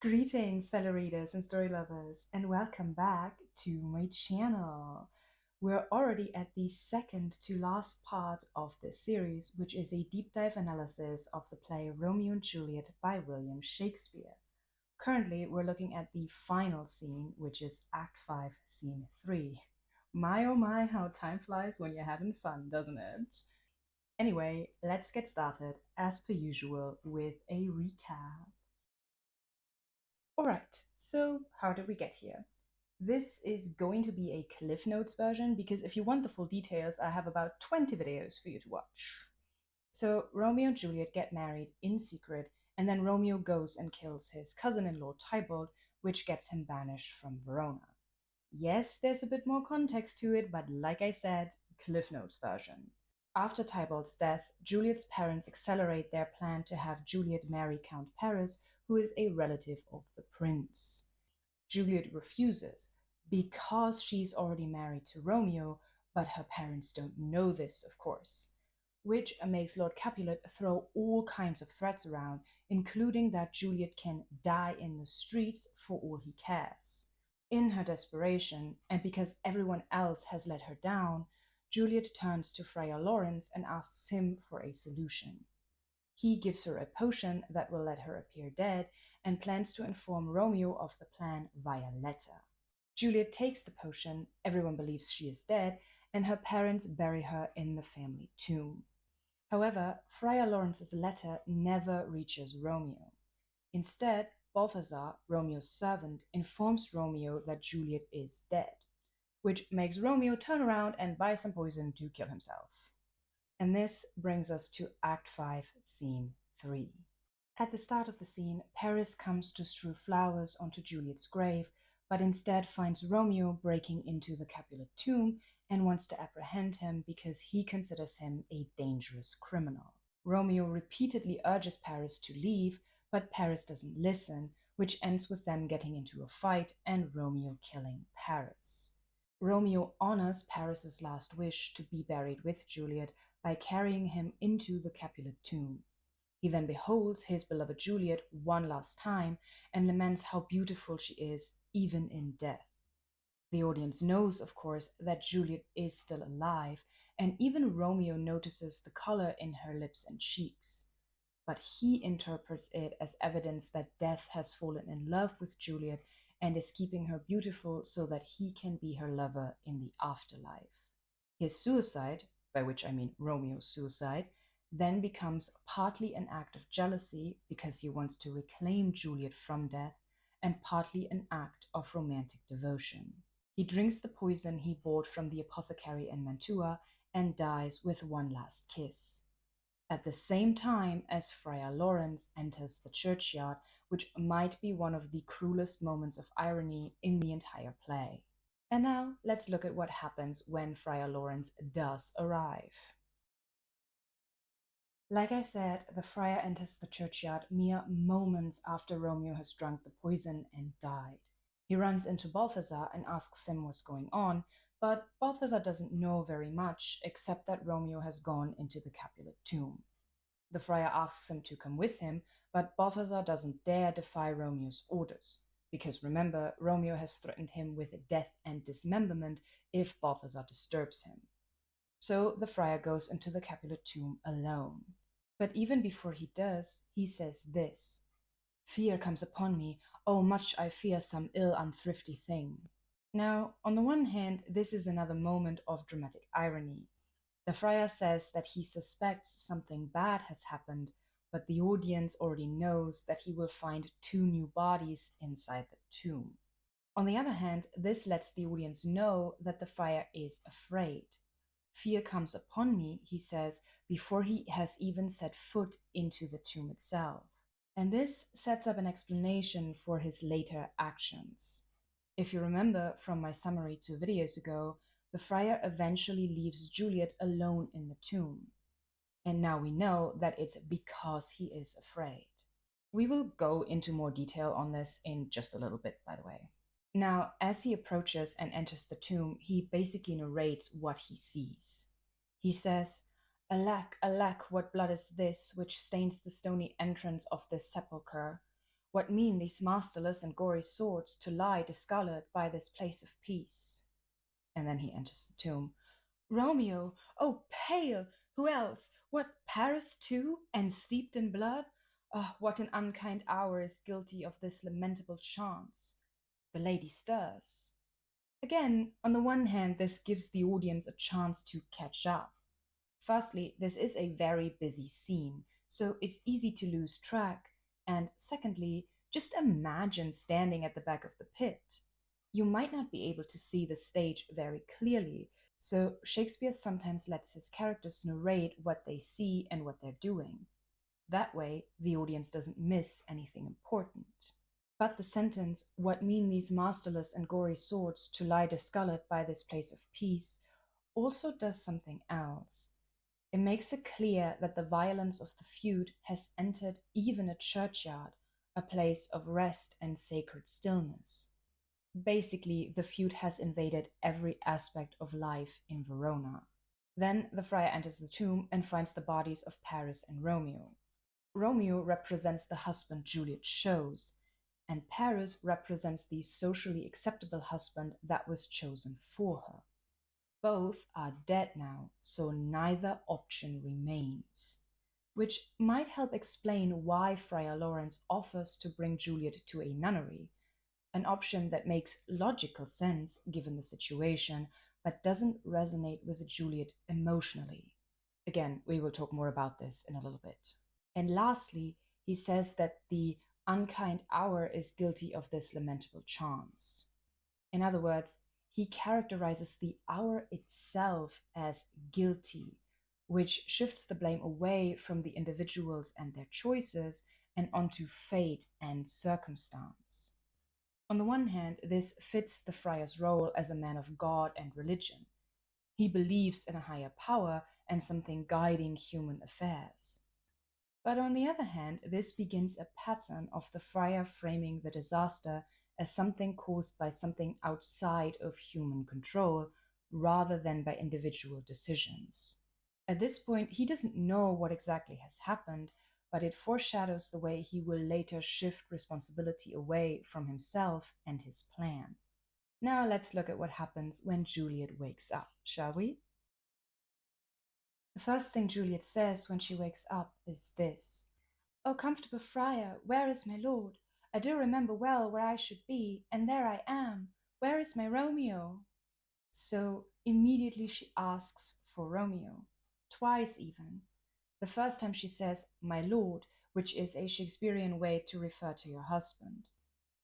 Greetings, fellow readers and story lovers, and welcome back to my channel. We're already at the second to last part of this series, which is a deep dive analysis of the play Romeo and Juliet by William Shakespeare. Currently, we're looking at the final scene, which is Act 5, Scene 3. My oh my, how time flies when you're having fun, doesn't it? Anyway, let's get started, as per usual, with a recap. Alright, so how did we get here? This is going to be a Cliff Notes version because if you want the full details, I have about 20 videos for you to watch. So, Romeo and Juliet get married in secret, and then Romeo goes and kills his cousin in law Tybalt, which gets him banished from Verona. Yes, there's a bit more context to it, but like I said, Cliff Notes version. After Tybalt's death, Juliet's parents accelerate their plan to have Juliet marry Count Paris, who is a relative of the prince. Juliet refuses because she's already married to Romeo, but her parents don't know this, of course, which makes Lord Capulet throw all kinds of threats around, including that Juliet can die in the streets for all he cares. In her desperation, and because everyone else has let her down, Juliet turns to Friar Lawrence and asks him for a solution. He gives her a potion that will let her appear dead and plans to inform Romeo of the plan via letter. Juliet takes the potion, everyone believes she is dead, and her parents bury her in the family tomb. However, Friar Lawrence's letter never reaches Romeo. Instead, Balthazar, Romeo's servant, informs Romeo that Juliet is dead, which makes Romeo turn around and buy some poison to kill himself. And this brings us to Act 5, Scene 3. At the start of the scene, Paris comes to strew flowers onto Juliet's grave, but instead finds Romeo breaking into the Capulet tomb and wants to apprehend him because he considers him a dangerous criminal. Romeo repeatedly urges Paris to leave, but Paris doesn't listen, which ends with them getting into a fight and Romeo killing Paris. Romeo honors Paris's last wish to be buried with Juliet by carrying him into the Capulet tomb. He then beholds his beloved Juliet one last time and laments how beautiful she is, even in death. The audience knows, of course, that Juliet is still alive, and even Romeo notices the color in her lips and cheeks. But he interprets it as evidence that death has fallen in love with Juliet and is keeping her beautiful so that he can be her lover in the afterlife. His suicide, by which I mean Romeo's suicide, then becomes partly an act of jealousy because he wants to reclaim Juliet from death, and partly an act of romantic devotion. He drinks the poison he bought from the apothecary in Mantua and dies with one last kiss. At the same time as Friar Lawrence enters the churchyard, which might be one of the cruelest moments of irony in the entire play. And now let's look at what happens when Friar Lawrence does arrive. Like I said, the friar enters the churchyard mere moments after Romeo has drunk the poison and died. He runs into Balthazar and asks him what's going on, but Balthazar doesn't know very much except that Romeo has gone into the Capulet tomb. The friar asks him to come with him, but Balthazar doesn't dare defy Romeo's orders, because remember, Romeo has threatened him with death and dismemberment if Balthazar disturbs him. So the friar goes into the Capulet tomb alone. But even before he does, he says this: "Fear comes upon me, oh much I fear some ill unthrifty thing." Now, on the one hand, this is another moment of dramatic irony. The friar says that he suspects something bad has happened, but the audience already knows that he will find two new bodies inside the tomb. On the other hand, this lets the audience know that the friar is afraid. Fear comes upon me, he says, before he has even set foot into the tomb itself. And this sets up an explanation for his later actions. If you remember from my summary 2 videos ago, the friar eventually leaves Juliet alone in the tomb. And now we know that it's because he is afraid. We will go into more detail on this in just a little bit, by the way. Now, as he approaches and enters the tomb, he basically narrates what he sees. He says, "Alack, alack, what blood is this which stains the stony entrance of this sepulchre? What mean these masterless and gory swords to lie discolored by this place of peace? And then he enters the tomb. Romeo, oh pale! Who else? What, Paris too, and steeped in blood? Oh, what an unkind hour is guilty of this lamentable chance! The lady stirs. Again, on the one hand, this gives the audience a chance to catch up. Firstly, this is a very busy scene, so it's easy to lose track. And secondly, just imagine standing at the back of the pit. You might not be able to see the stage very clearly, so Shakespeare sometimes lets his characters narrate what they see and what they're doing. That way, the audience doesn't miss anything important. But the sentence, what mean these masterless and gory swords to lie discolored by this place of peace, also does something else. It makes it clear that the violence of the feud has entered even a churchyard, a place of rest and sacred stillness. Basically, the feud has invaded every aspect of life in Verona. Then the friar enters the tomb and finds the bodies of Paris and Romeo. Romeo represents the husband Juliet chose, and Paris represents the socially acceptable husband that was chosen for her. Both are dead now, so neither option remains. Which might help explain why Friar Lawrence offers to bring Juliet to a nunnery, an option that makes logical sense given the situation, but doesn't resonate with Juliet emotionally. Again, we will talk more about this in a little bit. And lastly, he says that the unkind hour is guilty of this lamentable chance. In other words, he characterizes the hour itself as guilty, which shifts the blame away from the individuals and their choices and onto fate and circumstance. On the one hand, this fits the friar's role as a man of God and religion. He believes in a higher power and something guiding human affairs. But on the other hand, this begins a pattern of the friar framing the disaster as something caused by something outside of human control rather than by individual decisions. At this point, he doesn't know what exactly has happened, but it foreshadows the way he will later shift responsibility away from himself and his plan. Now let's look at what happens when Juliet wakes up, shall we? The first thing Juliet says when she wakes up is this: "O comfortable friar, where is my lord? I do remember well where I should be, and there I am. Where is my Romeo?" So immediately she asks for Romeo, twice even. The first time she says, "my lord," which is a Shakespearean way to refer to your husband.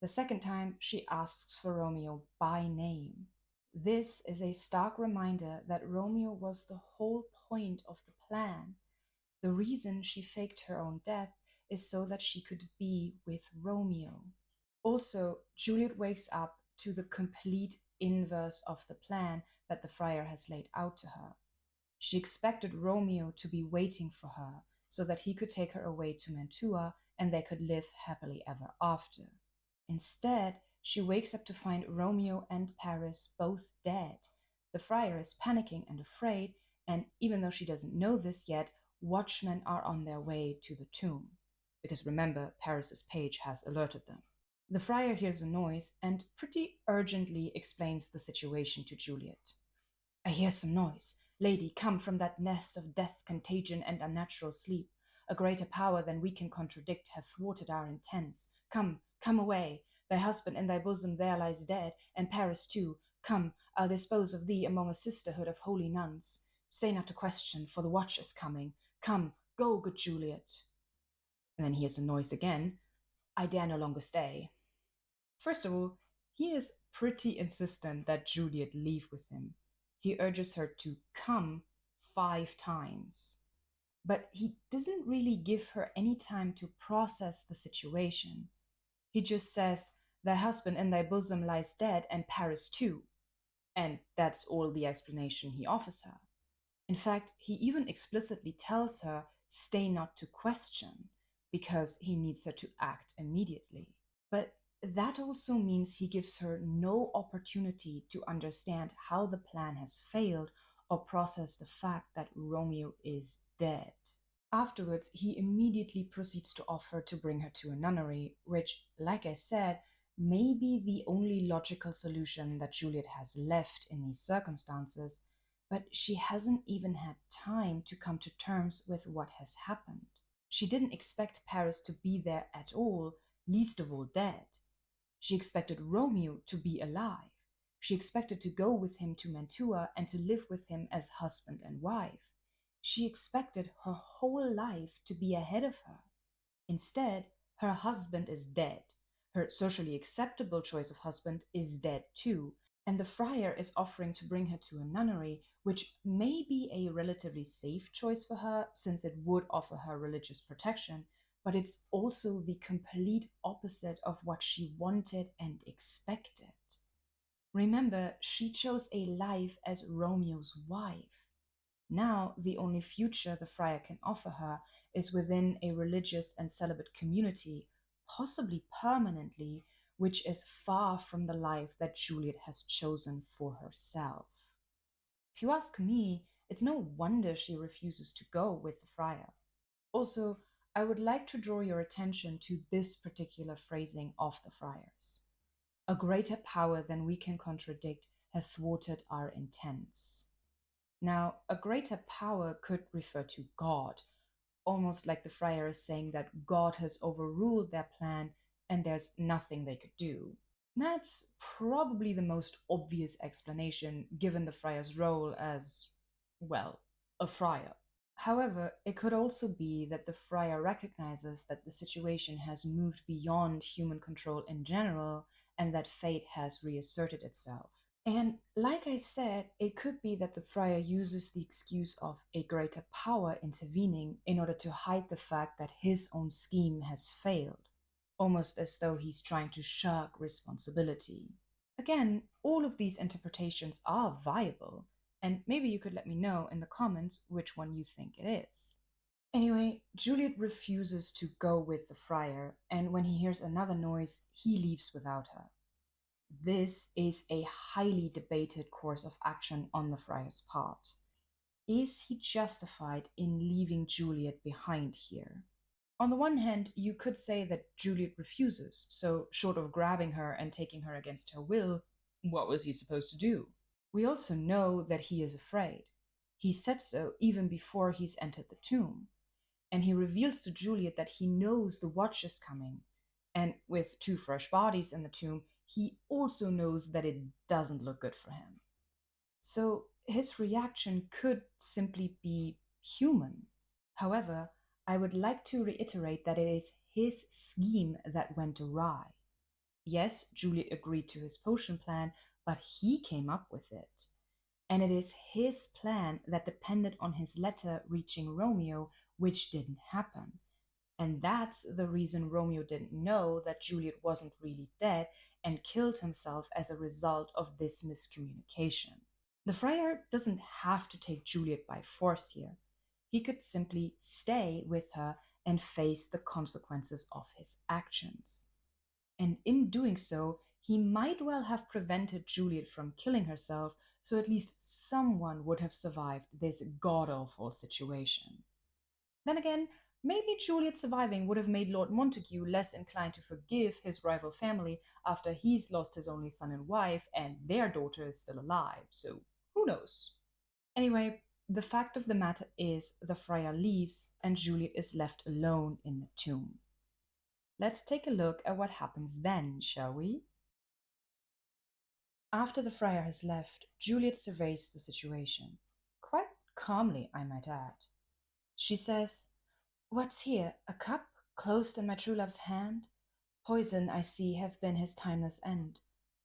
The second time she asks for Romeo by name. This is a stark reminder that Romeo was the whole point of the plan. The reason she faked her own death is so that she could be with Romeo. Also, Juliet wakes up to the complete inverse of the plan that the friar has laid out to her. She expected Romeo to be waiting for her so that he could take her away to Mantua and they could live happily ever after. Instead, she wakes up to find Romeo and Paris both dead. The friar is panicking and afraid, and even though she doesn't know this yet, watchmen are on their way to the tomb. Because remember, Paris's page has alerted them. The friar hears a noise and pretty urgently explains the situation to Juliet. "I hear some noise. Lady, come from that nest of death, contagion, and unnatural sleep. A greater power than we can contradict hath thwarted our intents. Come, come away. Thy husband in thy bosom there lies dead, and Paris too. Come, I'll dispose of thee among a sisterhood of holy nuns. Stay not to question, for the watch is coming. Come, go, good Juliet." And then hears a noise again. "I dare no longer stay." First of all, he is pretty insistent that Juliet leave with him. He urges her to come 5 times. But he doesn't really give her any time to process the situation. He just says, "Thy husband in thy bosom lies dead, and Paris too." And that's all the explanation he offers her. In fact, he even explicitly tells her, "Stay not to question," because he needs her to act immediately. But that also means he gives her no opportunity to understand how the plan has failed or process the fact that Romeo is dead. Afterwards, he immediately proceeds to offer to bring her to a nunnery, which, like I said, may be the only logical solution that Juliet has left in these circumstances, but she hasn't even had time to come to terms with what has happened. She didn't expect Paris to be there at all, least of all dead. She expected Romeo to be alive. She expected to go with him to Mantua and to live with him as husband and wife. She expected her whole life to be ahead of her. Instead, her husband is dead. Her socially acceptable choice of husband is dead too, and the friar is offering to bring her to a nunnery, which may be a relatively safe choice for her since it would offer her religious protection, but it's also the complete opposite of what she wanted and expected. Remember, she chose a life as Romeo's wife. Now, the only future the friar can offer her is within a religious and celibate community, possibly permanently, which is far from the life that Juliet has chosen for herself. If you ask me, it's no wonder she refuses to go with the friar. Also, I would like to draw your attention to this particular phrasing of the friars. A greater power than we can contradict hath thwarted our intents. Now, a greater power could refer to God, almost like the friar is saying that God has overruled their plan and there's nothing they could do. That's probably the most obvious explanation given the friar's role as, well, a friar. However, it could also be that the friar recognizes that the situation has moved beyond human control in general and that fate has reasserted itself. And like I said, it could be that the friar uses the excuse of a greater power intervening in order to hide the fact that his own scheme has failed, almost as though he's trying to shirk responsibility. Again, all of these interpretations are viable, and maybe you could let me know in the comments which one you think it is. Anyway, Juliet refuses to go with the friar, and when he hears another noise, he leaves without her. This is a highly debated course of action on the friar's part. Is he justified in leaving Juliet behind here? On the one hand, you could say that Juliet refuses, so short of grabbing her and taking her against her will, what was he supposed to do? We also know that he is afraid. He said so even before he's entered the tomb. And he reveals to Juliet that he knows the watch is coming. And with two fresh bodies in the tomb, he also knows that it doesn't look good for him. So his reaction could simply be human. However, I would like to reiterate that it is his scheme that went awry. Yes, Juliet agreed to his potion plan, but he came up with it. And it is his plan that depended on his letter reaching Romeo, which didn't happen. And that's the reason Romeo didn't know that Juliet wasn't really dead and killed himself as a result of this miscommunication. The friar doesn't have to take Juliet by force here. He could simply stay with her and face the consequences of his actions. And in doing so, he might well have prevented Juliet from killing herself, so at least someone would have survived this god awful situation. Then again, maybe Juliet surviving would have made Lord Montague less inclined to forgive his rival family after he's lost his only son and wife and their daughter is still alive, so who knows? Anyway, the fact of the matter is the friar leaves and Juliet is left alone in the tomb. Let's take a look at what happens then, shall we? After the friar has left, Juliet surveys the situation. Quite calmly, I might add. She says, "What's here? A cup closed in my true love's hand? Poison, I see, hath been his timeless end.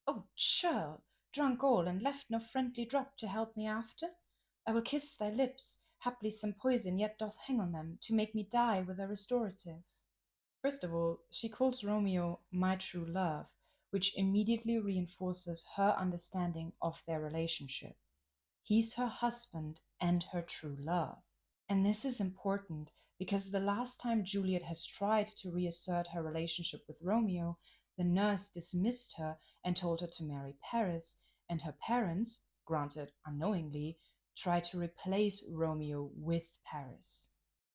O churl, drunk all, and left no friendly drop to help me after? I will kiss thy lips, haply some poison yet doth hang on them, to make me die with a restorative." First of all, she calls Romeo my true love, which immediately reinforces her understanding of their relationship. He's her husband and her true love. And this is important because the last time Juliet has tried to reassert her relationship with Romeo, the nurse dismissed her and told her to marry Paris, and her parents, granted unknowingly, tried to replace Romeo with Paris.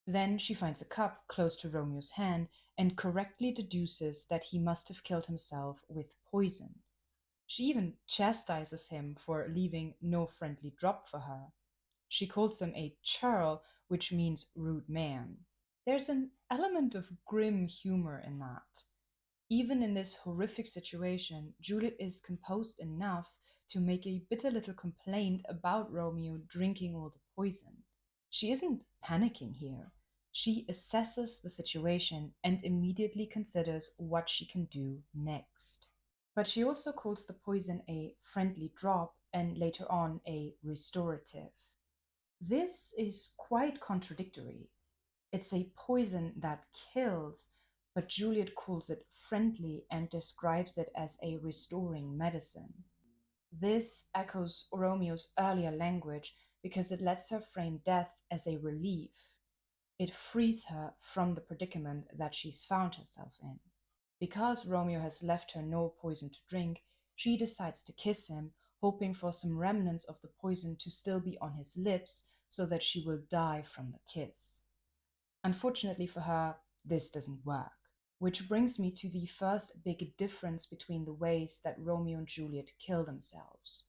Then she finds a cup close to Romeo's hand and correctly deduces that he must have killed himself with poison. She even chastises him for leaving no friendly drop for her. She calls him a churl, which means rude man. There's an element of grim humor in that. Even in this horrific situation, Juliet is composed enough to make a bitter little complaint about Romeo drinking all the poison. She isn't panicking here. She assesses the situation and immediately considers what she can do next. But she also calls the poison a friendly drop and later on a restorative. This is quite contradictory. It's a poison that kills, but Juliet calls it friendly and describes it as a restoring medicine. This echoes Romeo's earlier language because it lets her frame death as a relief. It frees her from the predicament that she's found herself in. Because Romeo has left her no poison to drink, she decides to kiss him, hoping for some remnants of the poison to still be on his lips so that she will die from the kiss. Unfortunately for her, this doesn't work. Which brings me to the first big difference between the ways that Romeo and Juliet kill themselves.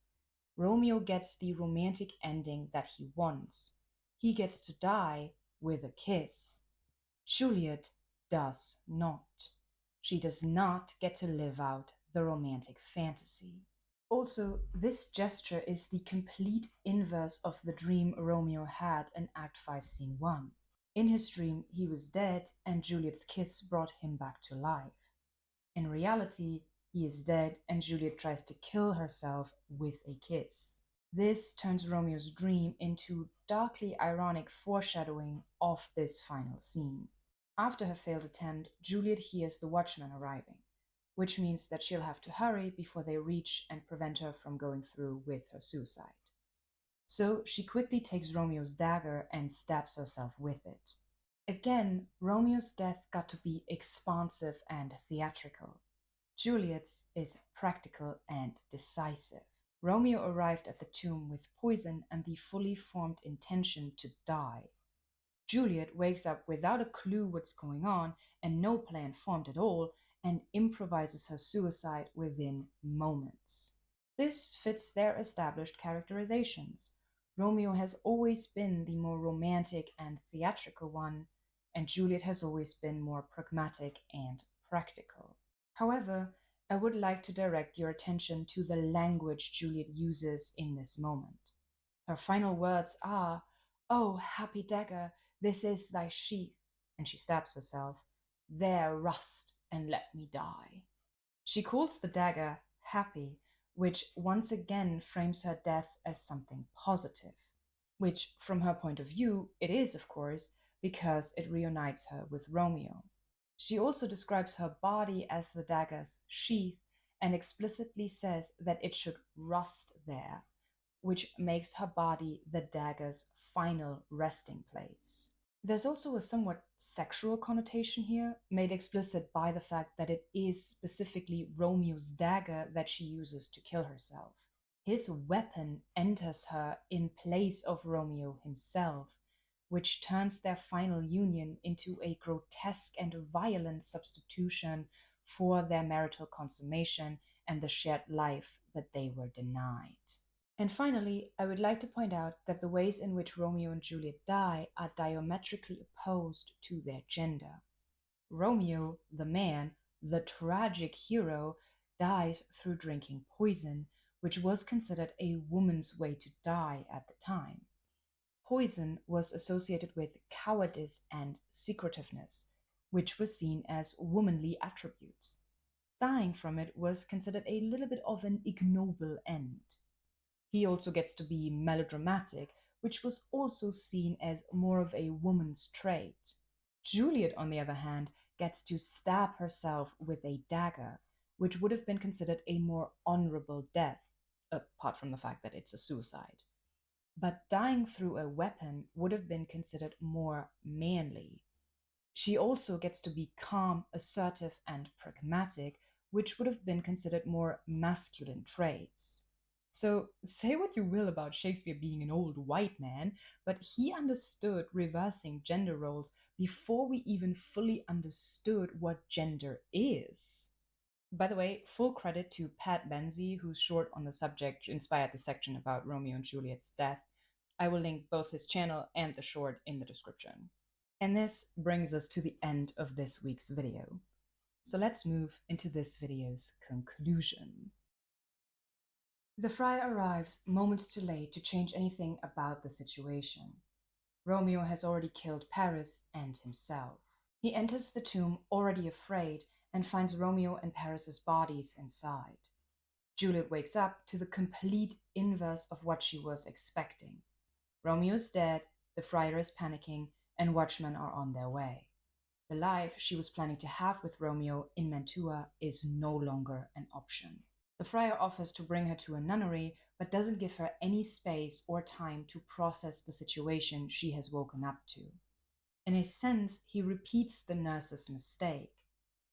Romeo gets the romantic ending that he wants. He gets to die with a kiss. Juliet does not. She does not get to live out the romantic fantasy. Also, this gesture is the complete inverse of the dream Romeo had in Act 5, Scene 1. In his dream, he was dead, and Juliet's kiss brought him back to life. In reality, he is dead, and Juliet tries to kill herself with a kiss. This turns Romeo's dream into darkly ironic foreshadowing of this final scene. After her failed attempt, Juliet hears the watchman arriving, which means that she'll have to hurry before they reach and prevent her from going through with her suicide. So she quickly takes Romeo's dagger and stabs herself with it. Again, Romeo's death got to be expansive and theatrical. Juliet's is practical and decisive. Romeo arrived at the tomb with poison and the fully formed intention to die. Juliet wakes up without a clue what's going on and no plan formed at all and improvises her suicide within moments. This fits their established characterizations. Romeo has always been the more romantic and theatrical one, and Juliet has always been more pragmatic and practical. However, I would like to direct your attention to the language Juliet uses in this moment. Her final words are, "Oh, happy dagger, this is thy sheath," and she stabs herself. "There rust, and let me die." She calls the dagger happy, which once again frames her death as something positive, which, from her point of view, it is, of course, because it reunites her with Romeo. She also describes her body as the dagger's sheath and explicitly says that it should rust there, which makes her body the dagger's final resting place. There's also a somewhat sexual connotation here, made explicit by the fact that it is specifically Romeo's dagger that she uses to kill herself. His weapon enters her in place of Romeo himself, which turns their final union into a grotesque and violent substitution for their marital consummation and the shared life that they were denied. And finally, I would like to point out that the ways in which Romeo and Juliet die are diametrically opposed to their gender. Romeo, the man, the tragic hero, dies through drinking poison, which was considered a woman's way to die at the time. Poison was associated with cowardice and secretiveness, which was seen as womanly attributes. Dying from it was considered a little bit of an ignoble end. He also gets to be melodramatic, which was also seen as more of a woman's trait. Juliet, on the other hand, gets to stab herself with a dagger, which would have been considered a more honorable death, apart from the fact that it's a suicide. But dying through a weapon would have been considered more manly. She also gets to be calm, assertive, and pragmatic, which would have been considered more masculine traits. So, say what you will about Shakespeare being an old white man, but he understood reversing gender roles before we even fully understood what gender is. By the way, full credit to Pat Benzie, whose short on the subject inspired the section about Romeo and Juliet's death. I will link both his channel and the short in the description. And this brings us to the end of this week's video. So let's move into this video's conclusion. The friar arrives moments too late to change anything about the situation. Romeo has already killed Paris and himself. He enters the tomb already afraid and finds Romeo and Paris's bodies inside. Juliet wakes up to the complete inverse of what she was expecting. Romeo is dead, the friar is panicking, and watchmen are on their way. The life she was planning to have with Romeo in Mantua is no longer an option. The friar offers to bring her to a nunnery, but doesn't give her any space or time to process the situation she has woken up to. In a sense, he repeats the nurse's mistake.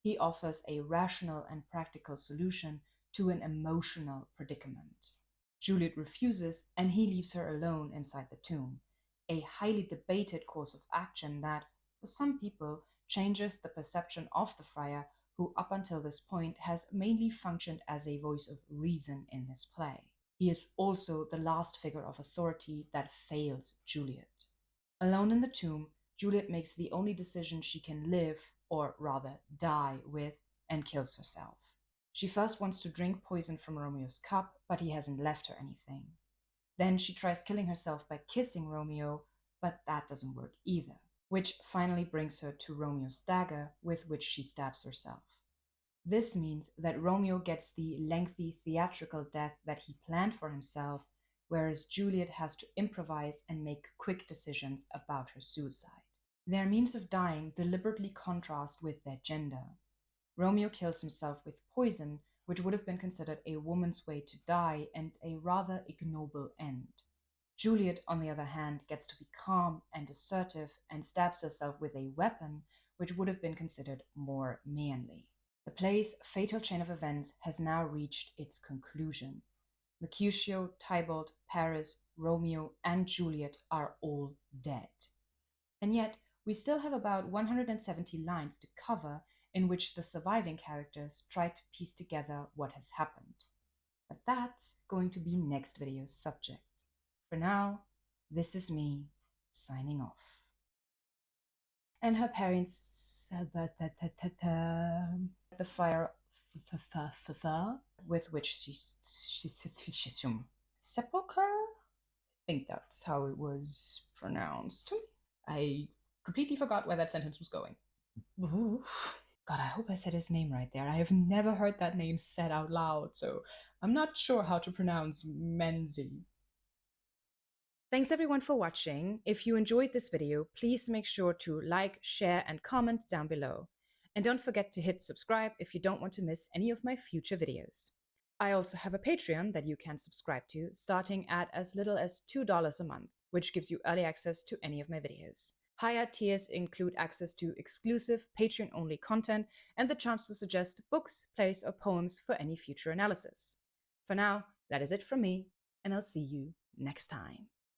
He offers a rational and practical solution to an emotional predicament. Juliet refuses, and he leaves her alone inside the tomb, a highly debated course of action that, for some people, changes the perception of the friar, who up until this point has mainly functioned as a voice of reason in this play. He is also the last figure of authority that fails Juliet. Alone in the tomb, Juliet makes the only decision she can live, or rather die, with, and kills herself. She first wants to drink poison from Romeo's cup, but he hasn't left her anything. Then she tries killing herself by kissing Romeo, but that doesn't work either, which finally brings her to Romeo's dagger, with which she stabs herself. This means that Romeo gets the lengthy theatrical death that he planned for himself, whereas Juliet has to improvise and make quick decisions about her suicide. Their means of dying deliberately contrast with their gender. Romeo kills himself with poison, which would have been considered a woman's way to die and a rather ignoble end. Juliet, on the other hand, gets to be calm and assertive and stabs herself with a weapon, which would have been considered more manly. The play's fatal chain of events has now reached its conclusion. Mercutio, Tybalt, Paris, Romeo, and Juliet are all dead. And yet, we still have about 170 lines to cover in which the surviving characters try to piece together what has happened. But that's going to be next video's subject. For now, this is me signing off. And her parents the fire with which she sepulcher? I think that's how it was pronounced. I completely forgot where that sentence was going. God, I hope I said his name right there. I have never heard that name said out loud, so I'm not sure how to pronounce Menzi. Thanks everyone for watching. If you enjoyed this video, please make sure to like, share, and comment down below. And don't forget to hit subscribe if you don't want to miss any of my future videos. I also have a Patreon that you can subscribe to, starting at as little as $2 a month, which gives you early access to any of my videos. Higher tiers include access to exclusive Patreon-only content and the chance to suggest books, plays, or poems for any future analysis. For now, that is it from me, and I'll see you next time.